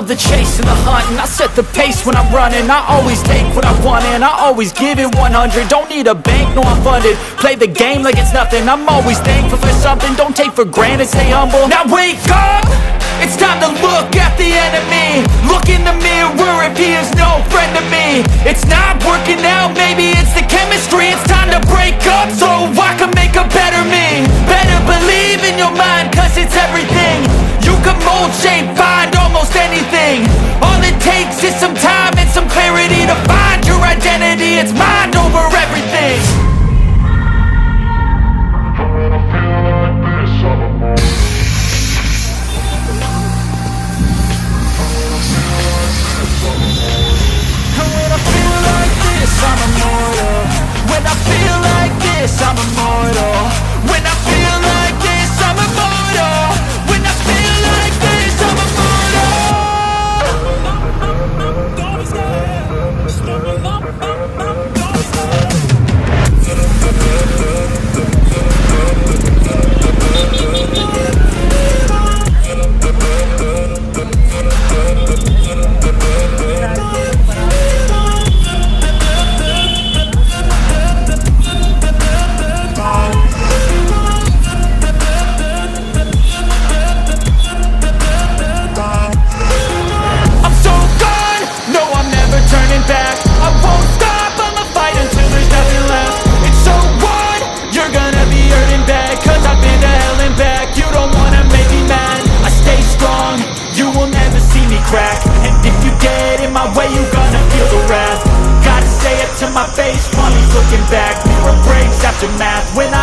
love the chase and the hunt, and I set the pace when I'm running. I always take what I want and I always give it 100. Don't need a bank, no I'm funded. Play the game like it's nothing. I'm always thankful for something. Don't take for granted, stay humble. Now wake up! It's time to look at the enemy. Look in the mirror if he is no friend to me. It's not working out, maybe it's the chemistry. It's time to break up so I can make a better me. Better believe in your mind, cause it's everything. You can mold, shape, find almost anything. All it takes is some time and some clarity to find your identity. It's mind over everything. I'm immortal. When I feel like this, I'm immortal. When I feel like this, I'm immortal. When I feel like this, I'm back. I won't stop, I'ma fight until there's nothing left. It's so what? You're gonna be hurting bad, cause I've been to hell and back. You don't wanna make me mad, I stay strong. You will never see me crack. And if you get in my way, you gonna feel the wrath. Gotta say it to my face while he's looking back. Mirror breaks after math. When I